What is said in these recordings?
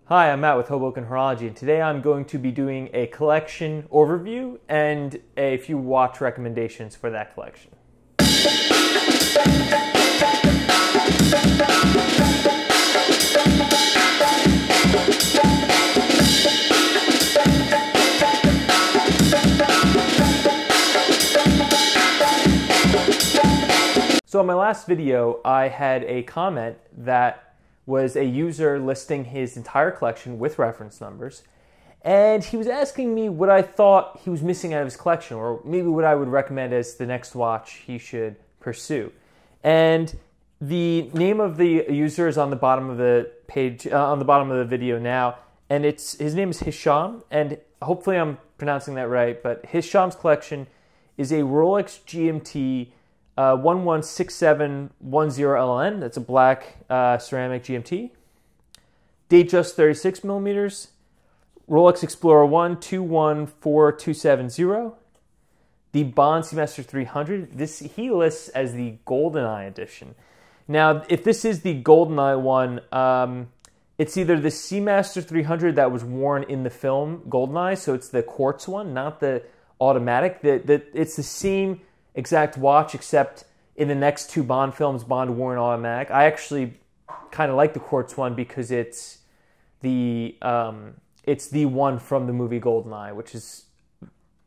Hi, I'm Matt with Hoboken Horology, and today I'm going to be doing a collection overview and a few watch recommendations for that collection. So in my last video, I had a comment that was a user listing his entire collection with reference numbers, and he was asking me what I thought he was missing out of his collection, or maybe what I would recommend as the next watch he should pursue. And the name of the user is on the bottom of the page, on the bottom of the video now, and his name is Hisham, and hopefully I'm pronouncing that right, but Hisham's is a Rolex GMT 116710LN. That's a black ceramic GMT. Date just 36 millimeters. Rolex Explorer 1 214270. The Bond Speedmaster 300. This he lists as the GoldenEye edition. Now, if this is the GoldenEye one, it's either the Speedmaster 300 that was worn in the film GoldenEye, so it's the quartz one, not the automatic. It's the same exact watch, except in the next two Bond films, Bond wore an automatic. I actually kind of like the quartz one because it's the one from the movie GoldenEye, which is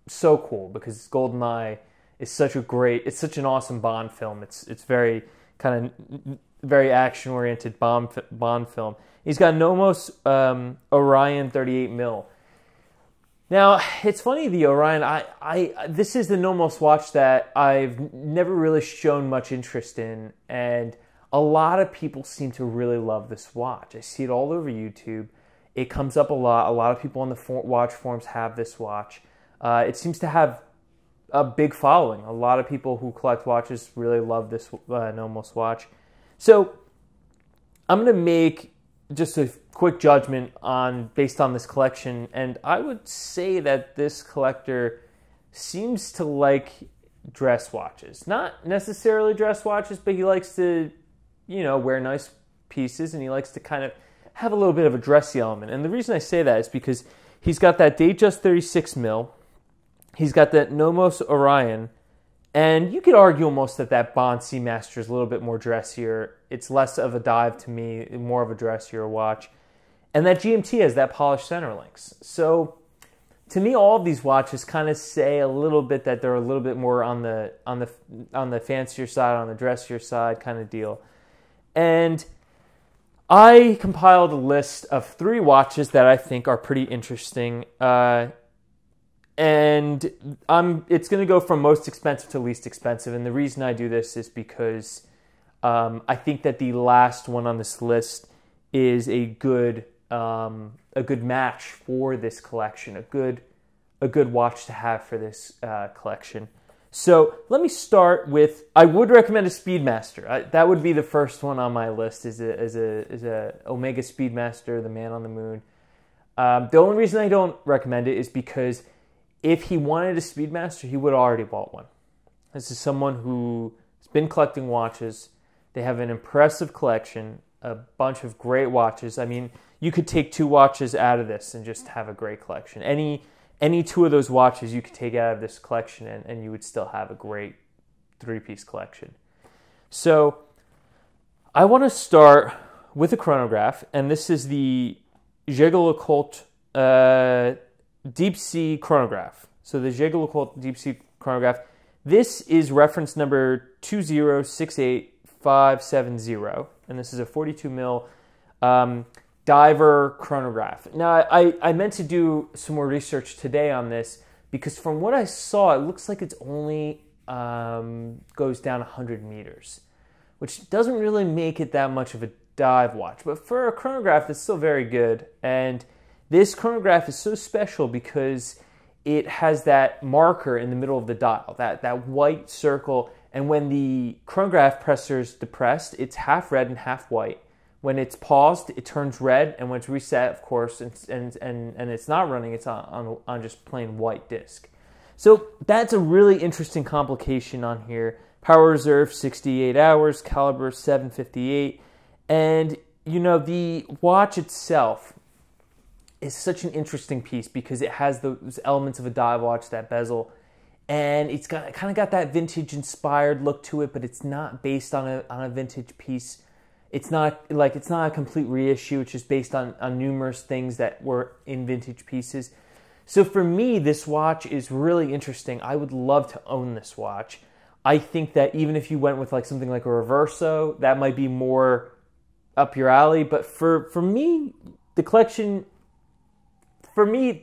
so cool because GoldenEye is such an awesome Bond film. It's very very action oriented Bond film. He's got Nomos Orion 38 mil. Now, it's funny, the Orion, this is the Nomos watch that I've never really shown much interest in, and a lot of people seem to really love this watch. I see it all over YouTube. It comes up a lot. A lot of people on the watch forums have this watch. It seems to have a big following. A lot of people who collect watches really love this Nomos watch. So, I'm going to make just a quick judgment based on this collection, and I would say that this collector seems to like dress watches. Not necessarily dress watches, but he likes to, wear nice pieces, and he likes to kind of have a little bit of a dressy element. And the reason I say that is because he's got that date just 36 mil, he's got that Nomos Orion, and you could argue almost that Bond Speedmaster is a little bit more dressier. It's less of a dive to me, more of a dressier watch. And that GMT has that polished center links. So to me, all of these watches kind of say a little bit that they're a little bit more on the fancier side, on the dressier side kind of deal. And I compiled a list of 3 watches that I think are pretty interesting. And it's going to go from most expensive to least expensive. And the reason I do this is because I think that the last one on this list is a good match for this collection, a good watch to have for this collection. So let me start with, I would recommend a Speedmaster. That would be the first one on my list, is a Omega Speedmaster, the Man on the Moon. The only reason I don't recommend it is because if he wanted a Speedmaster, he would have already bought one. This is someone who's been collecting watches. They have an impressive collection, a bunch of great watches. I mean, you could take 2 watches out of this and just have a great collection. Any 2 of those watches you could take out of this collection and you would still have a great 3-piece collection. So I want to start with a chronograph, and this is the jaeger-lecoultre Deep Sea Chronograph. So the jaeger-lecoultre Deep Sea Chronograph, this is reference number 2068570, and this is a 42 mil diver chronograph. Now, I meant to do some more research today on this because from what I saw, it looks like it's only goes down 100 meters, which doesn't really make it that much of a dive watch. But for a chronograph, it's still very good. And this chronograph is so special because it has that marker in the middle of the dial, that white circle, and when the chronograph presser is depressed, it's half red and half white. When it's paused, it turns red, and when it's reset, of course, and it's not running, it's on just plain white disc. So that's a really interesting complication on here. Power reserve 68 hours, caliber 758, and the watch itself, is such an interesting piece because it has those elements of a dive watch, that bezel, and it's kind of got that vintage inspired look to it, but it's not based on a vintage piece. It's not a complete reissue. It's just based on numerous things that were in vintage pieces. So for me, this watch is really interesting. I would love to own this watch. I think that even if you went with like something like a Reverso, that might be more up your alley. But for me, the collection, for me,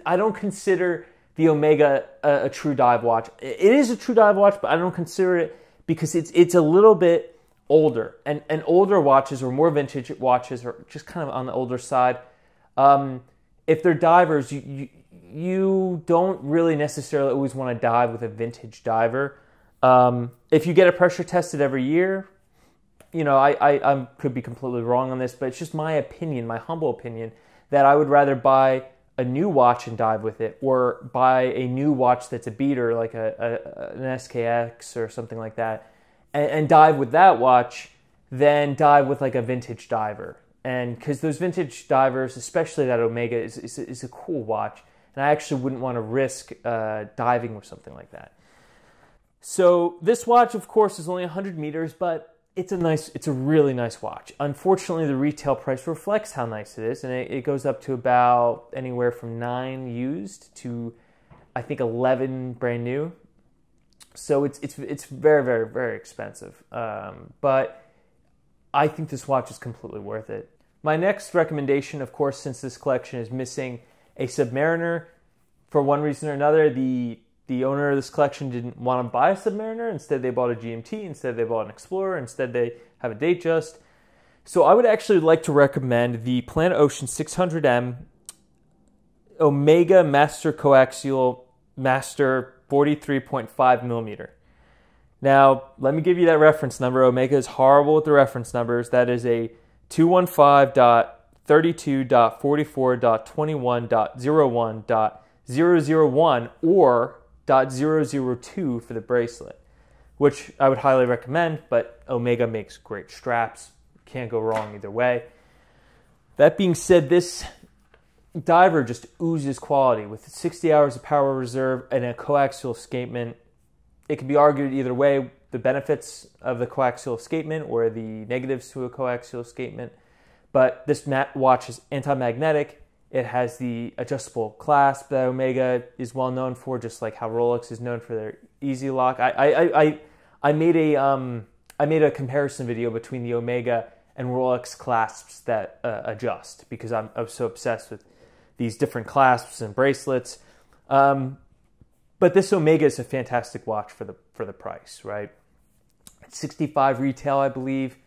I don't consider the Omega a true dive watch. It is a true dive watch, but I don't consider it because it's a little bit older. And older watches or more vintage watches are just kind of on the older side. If they're divers, you don't really necessarily always want to dive with a vintage diver. If you get it pressure tested every year, you know, I could be completely wrong on this, but it's just my opinion, my humble opinion, that I would rather buy a new watch and dive with it, or buy a new watch that's a beater, like an SKX or something like that, and dive with that watch, than dive with like a vintage diver. And because those vintage divers, especially that Omega, is a cool watch, and I actually wouldn't want to risk diving with something like that. So this watch, of course, is only 100 meters, but it's a really nice watch. Unfortunately, the retail price reflects how nice it is, and it goes up to about anywhere from $9 used to, I think, $11 brand new. So it's very, very, very expensive. But I think this watch is completely worth it. My next recommendation, of course, since this collection is missing a Submariner, for one reason or another, the owner of this collection didn't want to buy a Submariner. Instead, they bought a GMT. Instead, they bought an Explorer. Instead, they have a Datejust. So I would actually like to recommend the Planet Ocean 600M Omega Master Coaxial Master 43.5 millimeter. Now, let me give you that reference number. Omega is horrible with the reference numbers. That is a 215.32.44.21.01.001 or .002 for the bracelet, which I would highly recommend, but Omega makes great straps. Can't go wrong either way. That being said, this diver just oozes quality with 60 hours of power reserve and a coaxial escapement. It can be argued either way, the benefits of the coaxial escapement or the negatives to a coaxial escapement, but this watch is anti-magnetic. It has the adjustable clasp that Omega is well known for, just like how Rolex is known for their Easy Lock. I made a comparison video between the Omega and Rolex clasps that adjust because I'm so obsessed with these different clasps and bracelets. But this Omega is a fantastic watch for the price, right? It's $65 retail, I believe.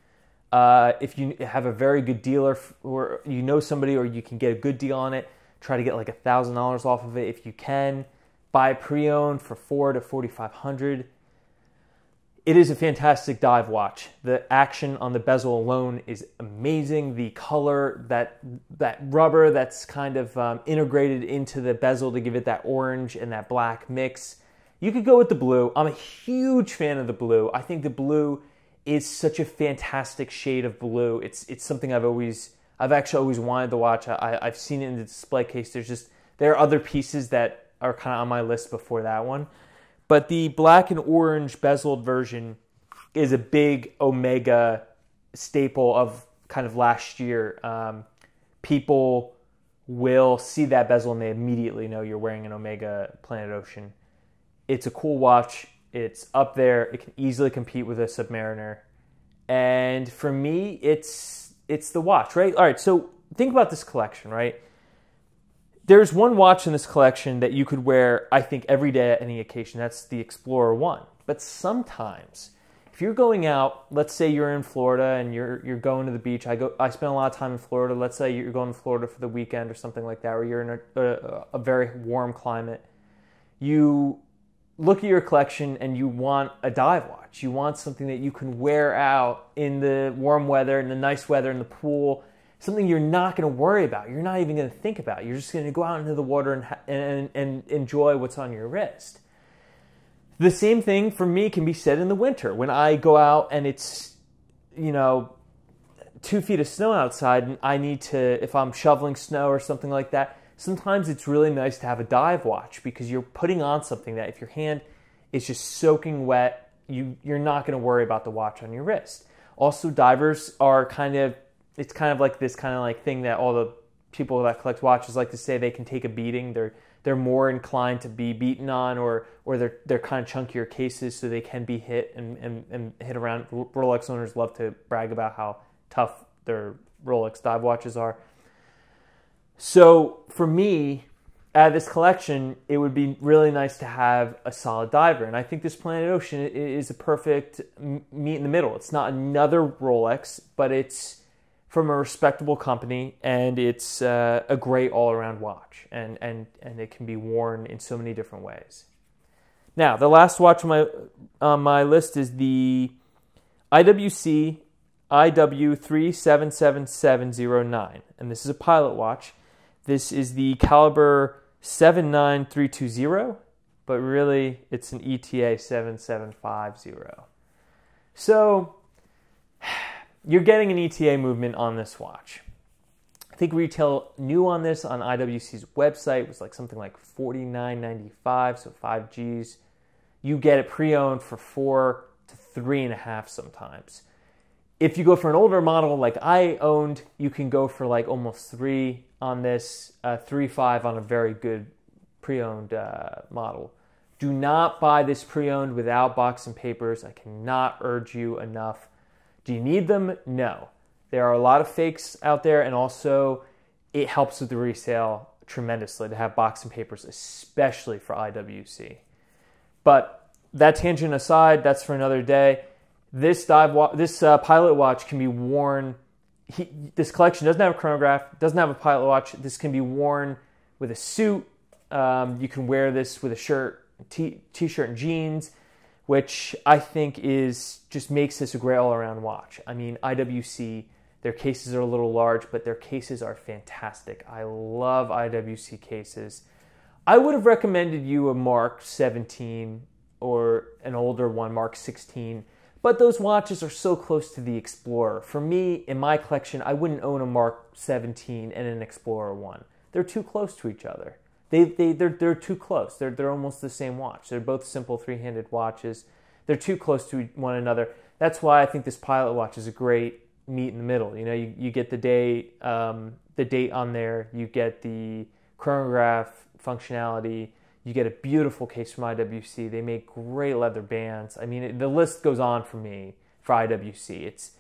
If you have a very good dealer or you know somebody or you can get a good deal on it, try to get like $1,000 off of it if you can. Buy pre-owned for $400 to $4,500. It is a fantastic dive watch. The action on the bezel alone is amazing. The color, that rubber that's kind of integrated into the bezel to give it that orange and that black mix. You could go with the blue. I'm a huge fan of the blue. I think the blue is such a fantastic shade of blue. It's something I've actually always wanted to watch. I've seen it in the display case. There are other pieces that are kind of on my list before that one. But the black and orange bezeled version is a big Omega staple of kind of last year. People will see that bezel and they immediately know you're wearing an Omega Planet Ocean. It's a cool watch. It's up there. It can easily compete with a Submariner. And for me, it's the watch, right? All right, so think about this collection, right? There's one watch in this collection that you could wear, I think, every day at any occasion. That's the Explorer 1. But sometimes, if you're going out, let's say you're in Florida and you're going to the beach. I spend a lot of time in Florida. Let's say you're going to Florida for the weekend or something like that, or you're in a very warm climate. You look at your collection and you want a dive watch. You want something that you can wear out in the warm weather, in the nice weather, in the pool. Something you're not going to worry about. You're not even going to think about. You're just going to go out into the water and enjoy what's on your wrist. The same thing for me can be said in the winter. When I go out and it's, 2 2 feet of snow outside and I need to, if I'm shoveling snow or something like that, sometimes it's really nice to have a dive watch because you're putting on something that if your hand is just soaking wet, you're not going to worry about the watch on your wrist. Also, divers are it's kind of like this kind of like thing that all the people that collect watches like to say they can take a beating. They're more inclined to be beaten on, or they're kind of chunkier cases, so they can be hit and hit around. Rolex owners love to brag about how tough their Rolex dive watches are. So for me, out of this collection, it would be really nice to have a solid diver, and I think this Planet Ocean is a perfect meet in the middle. It's not another Rolex, but it's from a respectable company, and it's a great all-around watch, and it can be worn in so many different ways. Now, the last watch on my list is the IWC IW377709, and this is a pilot watch. This is the caliber 79320, but really it's an ETA 7750. So you're getting an ETA movement on this watch. I think retail new on this on IWC's website was like something like $49.95, so 5 Gs. You get it pre-owned for 4 to 3.5 sometimes. If you go for an older model like I owned, you can go for like almost 3 on this, 3.5 on a very good pre-owned model. Do not buy this pre-owned without box and papers. I cannot urge you enough. Do you need them? No. There are a lot of fakes out there, and also it helps with the resale tremendously to have box and papers, especially for IWC. But that tangent aside, that's for another day. This pilot watch can be worn. This collection doesn't have a chronograph, doesn't have a pilot watch. This can be worn with a suit. You can wear this with a shirt, t-shirt and jeans, which I think just makes this a great all-around watch. I mean, IWC, their cases are a little large, but their cases are fantastic. I love IWC cases. I would have recommended you a Mark 17 or an older one, Mark 16, but those watches are so close to the Explorer. For me, in my collection, I wouldn't own a Mark 17 and an Explorer 1. They're too close to each other. They're too close. They're almost the same watch. They're both simple three-handed watches. They're too close to one another. That's why I think this pilot watch is a great meet in the middle. You know, you get the date on there. You get the chronograph functionality. You get a beautiful case from IWC. They make great leather bands. I mean, the list goes on for me for IWC.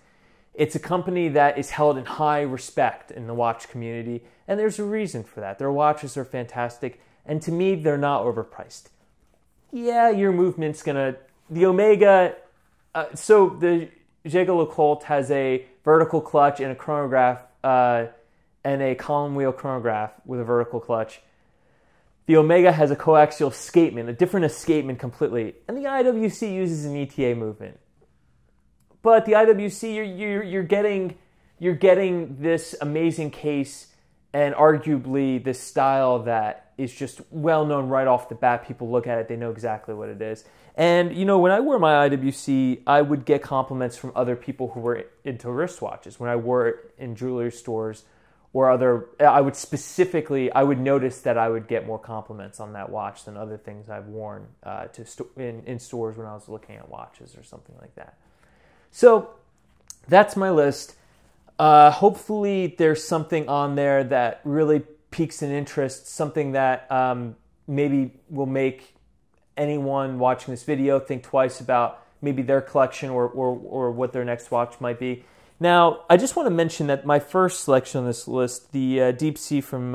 It's a company that is held in high respect in the watch community, and there's a reason for that. Their watches are fantastic, and to me, they're not overpriced. Yeah, your movement's gonna... The Omega... so the jaeger-lecoultre has a vertical clutch and a chronograph, and a column wheel chronograph with a vertical clutch. The Omega has a coaxial escapement, a different escapement completely, and the IWC uses an ETA movement. But the IWC, you're getting this amazing case and arguably this style that is just well known right off the bat. People look at it, they know exactly what it is. And you know, when I wear my IWC, I would get compliments from other people who were into wristwatches. When I wore it in jewelry stores or I would notice that I would get more compliments on that watch than other things I've worn in stores when I was looking at watches or something like that. So that's my list. Hopefully there's something on there that really piques an interest, something that maybe will make anyone watching this video think twice about maybe their collection or what their next watch might be. Now, I just want to mention that my first selection on this list, the Deep Sea from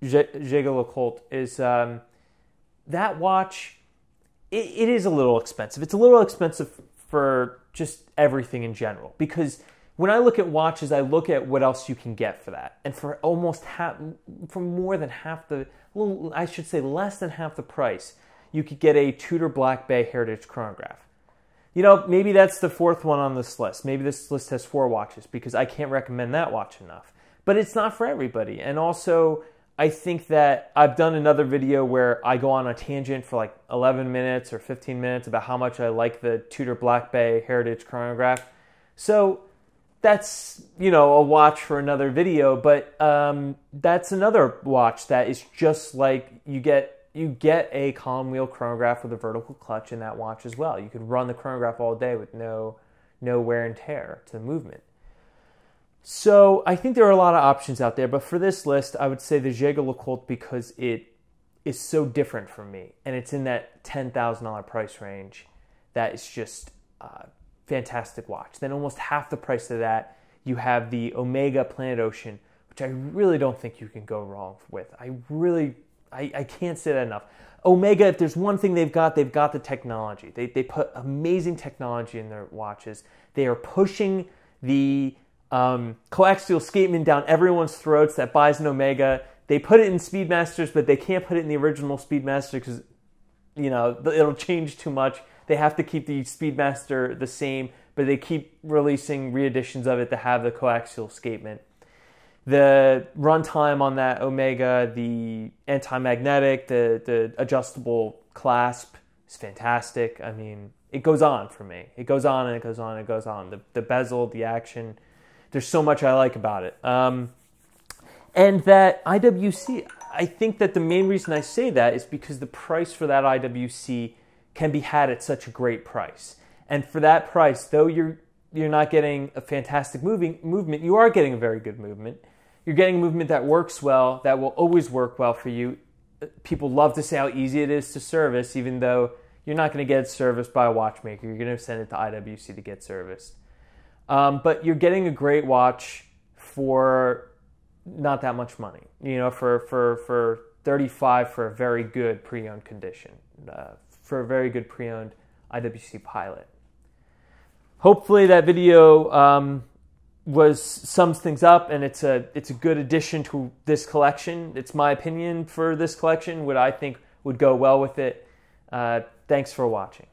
jaeger-lecoultre, is that watch. It is a little expensive. It's a little expensive for just everything in general, because when I look at watches, I look at what else you can get for that. And for more than half less than half the price, you could get a Tudor Black Bay Heritage chronograph. You know, maybe that's the fourth one on this list. Maybe this list has 4 watches because I can't recommend that watch enough. But it's not for everybody. And also, I think that I've done another video where I go on a tangent for like 11 minutes or 15 minutes about how much I like the Tudor Black Bay Heritage chronograph. So that's, you know, a watch for another video, but that's another watch that is just like you get a column wheel chronograph with a vertical clutch in that watch as well. You can run the chronograph all day with no wear and tear to the movement. So I think there are a lot of options out there, but for this list, I would say the jaeger-lecoultre because it is so different from me, and it's in that $10,000 price range. That is just fantastic watch. Then almost half the price of that, you have the Omega Planet Ocean, which I really don't think you can go wrong with. I can't say that enough. Omega, if there's one thing they've got the technology. They put amazing technology in their watches. They are pushing the coaxial escapement down everyone's throats that buys an Omega. They put it in Speedmasters, but they can't put it in the original Speedmaster because, you know, it'll change too much. They have to keep the Speedmaster the same, but they keep releasing reeditions of it to have the coaxial escapement. The runtime on that Omega, the anti-magnetic, the adjustable clasp is fantastic. I mean, it goes on for me. It goes on and it goes on and it goes on. The bezel, the action, there's so much I like about it. And that IWC, I think that the main reason I say that is because the price for that IWC can be had at such a great price. And for that price, though you're not getting a fantastic movement, you are getting a very good movement. You're getting a movement that works well, that will always work well for you. People love to say how easy it is to service, even though you're not going to get it serviced by a watchmaker. You're going to send it to IWC to get serviced. But you're getting a great watch for not that much money. You know, for $35 for a very good pre-owned condition, for a very good pre-owned IWC Pilot. Hopefully that video sums things up, and it's a good addition to this collection. It's my opinion for this collection, what I think would go well with it. Thanks for watching.